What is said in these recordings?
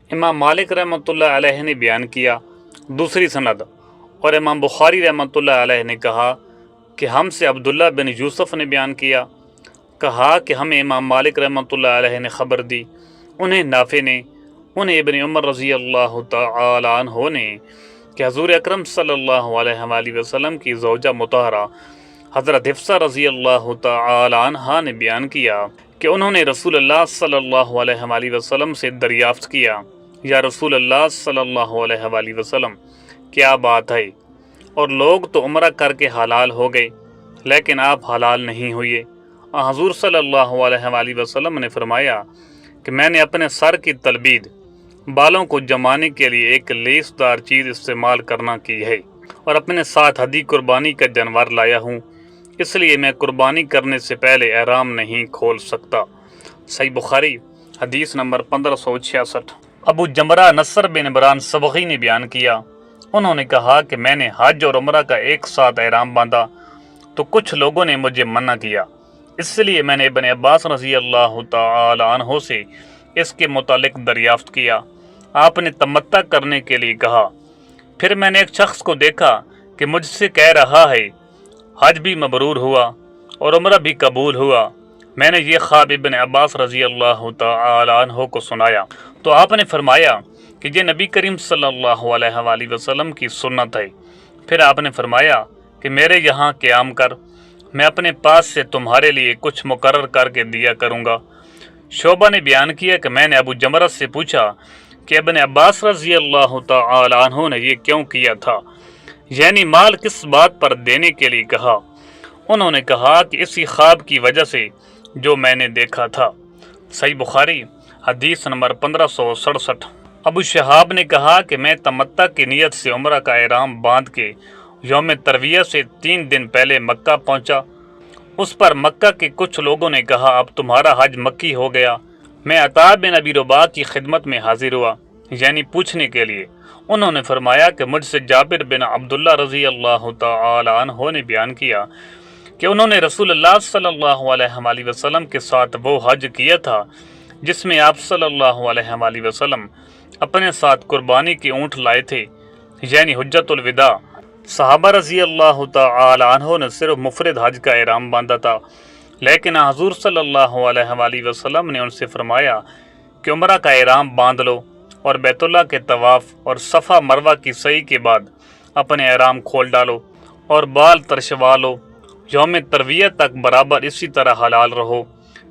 امام مالک رحمۃ اللہ علیہ نے بیان کیا دوسری سند، اور امام بخاری رحمۃ اللہ علیہ نے کہا کہ ہم سے عبداللہ بن یوسف نے بیان کیا، کہا کہ ہمیں امام مالک رحمۃ اللہ علیہ نے خبر دی، انہیں نافع نے، انہیں ابن عمر رضی اللہ تعالی عنہ نے، کہ حضور اکرم صلی اللہ علیہ وآلہ وسلم کی زوجہ مطہرہ حضرت حفصہ رضی اللہ تعالی عنہا نے بیان کیا کہ انہوں نے رسول اللہ صلی اللہ علیہ وآلہ وسلم سے دریافت کیا، یا رسول اللہ صلی اللہ علیہ وآلہ وسلم، کیا بات ہے؟ اور لوگ تو عمرہ کر کے حلال ہو گئے لیکن آپ حلال نہیں ہوئے۔ حضور صلی اللہ علیہ وآلہ وسلم نے فرمایا کہ میں نے اپنے سر کی تلبید، بالوں کو جمانے کے لیے ایک لیس دار چیز استعمال کرنا کی ہے، اور اپنے ساتھ ہدی قربانی کا جانور لایا ہوں، اس لیے میں قربانی کرنے سے پہلے احرام نہیں کھول سکتا۔ صحیح بخاری حدیث نمبر 1566۔ ابو جمرہ نصر بن عمران صبغی نے بیان کیا، انہوں نے کہا کہ میں نے حج اور عمرہ کا ایک ساتھ احرام باندھا تو کچھ لوگوں نے مجھے منع کیا، اس لیے میں نے ابن عباس رضی اللہ تعالی عنہ سے اس کے متعلق دریافت کیا۔ آپ نے تمتع کرنے کے لیے کہا۔ پھر میں نے ایک شخص کو دیکھا کہ مجھ سے کہہ رہا ہے حج بھی مبرور ہوا اور عمرہ بھی قبول ہوا۔ میں نے یہ خواب ابن عباس رضی اللہ تعالی عنہ کو سنایا تو آپ نے فرمایا کہ یہ نبی کریم صلی اللہ علیہ وآلہ وسلم کی سنت ہے۔ پھر آپ نے فرمایا کہ میرے یہاں قیام کر، میں اپنے پاس سے تمہارے لیے کچھ مقرر کر کے دیا کروں گا۔ شعبہ نے بیان کیا کہ میں نے ابو جمرہ سے پوچھا کہ ابن عباس رضی اللہ تعالی عنہ نے یہ کیوں کیا تھا، یعنی مال کس بات پر دینے کے لیے کہا؟ انہوں نے کہا کہ اسی خواب کی وجہ سے جو میں نے دیکھا تھا۔ صحیح بخاری حدیث نمبر 1567۔ ابو شہاب نے کہا کہ میں تمتع کی نیت سے عمرہ کا احرام باندھ کے یوم ترویہ سے 3 دن پہلے مکہ پہنچا۔ اس پر مکہ کے کچھ لوگوں نے کہا اب تمہارا حج مکی ہو گیا۔ میں عطا بن ابی رباح کی خدمت میں حاضر ہوا، یعنی پوچھنے کے لیے۔ انہوں نے فرمایا کہ مجھ سے جابر بن عبداللہ رضی اللہ تعالی عنہ نے بیان کیا کہ انہوں نے رسول اللہ صلی اللہ علیہ وآلہ وسلم کے ساتھ وہ حج کیا تھا جس میں آپ صلی اللہ علیہ وآلہ وسلم اپنے ساتھ قربانی کے اونٹ لائے تھے، یعنی حجۃ الوداع۔ صحابہ رضی اللہ تعالی عنہ نے صرف مفرد حج کا احرام باندھا تھا، لیکن حضور صلی اللہ علیہ وآلہ وسلم نے ان سے فرمایا کہ عمرہ کا احرام باندھ لو اور بیت اللہ کے طواف اور صفا مروہ کی سعی کے بعد اپنے احرام کھول ڈالو اور بال ترشوا لو، یوم ترویہ تک برابر اسی طرح حلال رہو،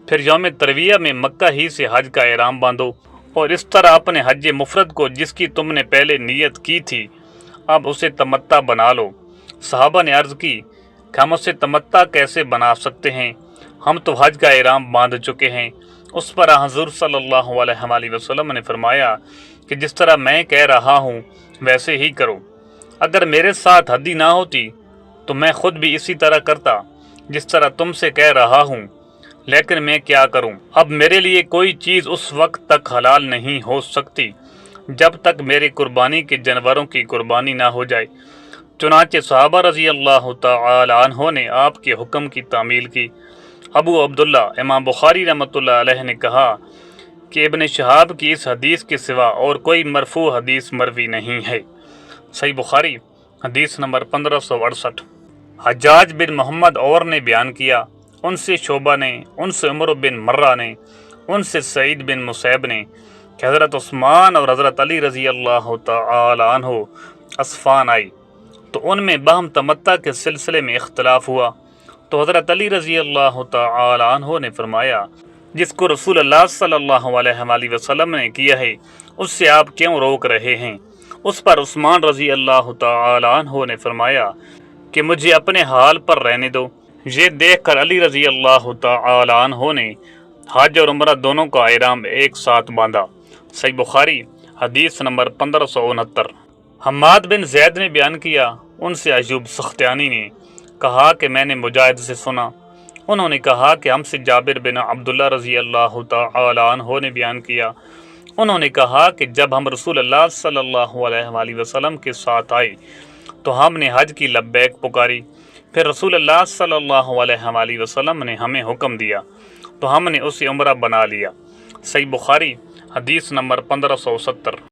پھر یوم ترویہ میں مکہ ہی سے حج کا احرام باندھو، اور اس طرح اپنے حج مفرد کو جس کی تم نے پہلے نیت کی تھی اب اسے تمتع بنا لو۔ صحابہ نے عرض کی کہ ہم اسے تمتع کیسے بنا سکتے ہیں، ہم تو حج کا احرام باندھ چکے ہیں۔ اس پر حضور صلی اللہ علیہ وآلہ وسلم نے فرمایا کہ جس طرح میں کہہ رہا ہوں ویسے ہی کرو۔ اگر میرے ساتھ ہدی نہ ہوتی تو میں خود بھی اسی طرح کرتا جس طرح تم سے کہہ رہا ہوں، لیکن میں کیا کروں، اب میرے لیے کوئی چیز اس وقت تک حلال نہیں ہو سکتی جب تک میرے قربانی کے جانوروں کی قربانی نہ ہو جائے۔ چنانچہ صحابہ رضی اللہ تعالی عنہ نے آپ کے حکم کی تعمیل کی۔ ابو عبداللہ امام بخاری رحمۃ اللہ علیہ نے کہا کہ ابن شہاب کی اس حدیث کے سوا اور کوئی مرفوع حدیث مروی نہیں ہے۔ صحیح بخاری حدیث نمبر 1568۔ حجاج بن محمد اور نے بیان کیا، ان سے شعبہ نے، ان سے عمر بن مرہ نے، ان سے سعید بن مسیب نے کہ حضرت عثمان اور حضرت علی رضی اللہ تعالی عنہ اسفان آئی تو ان میں باہم تمتع کے سلسلے میں اختلاف ہوا، تو حضرت علی رضی اللہ تعالی عنہ نے فرمایا جس کو رسول اللہ صلی اللہ علیہ وآلہ وسلم نے کیا ہے اس سے آپ کیوں روک رہے ہیں؟ اس پر عثمان رضی اللہ تعالی عنہ نے فرمایا کہ مجھے اپنے حال پر رہنے دو۔ یہ دیکھ کر علی رضی اللہ تعالی عنہ نے حج اور عمرہ دونوں کا احرام ایک ساتھ باندھا۔ صحیح بخاری حدیث نمبر 1569۔ حماد بن زید نے بیان کیا، ان سے ایوب سختیانی نے کہا کہ میں نے مجاہد سے سنا، انہوں نے کہا کہ ہم سے جابر بن عبداللہ رضی اللہ تعالی عنہ نے بیان کیا، انہوں نے کہا کہ جب ہم رسول اللہ صلی اللہ علیہ وآلہ وسلم کے ساتھ آئے تو ہم نے حج کی لبیک پکاری، پھر رسول اللہ صلی اللہ علیہ وآلہ وسلم نے ہمیں حکم دیا تو ہم نے اسے عمرہ بنا لیا۔ صحیح بخاری حدیث نمبر 1570۔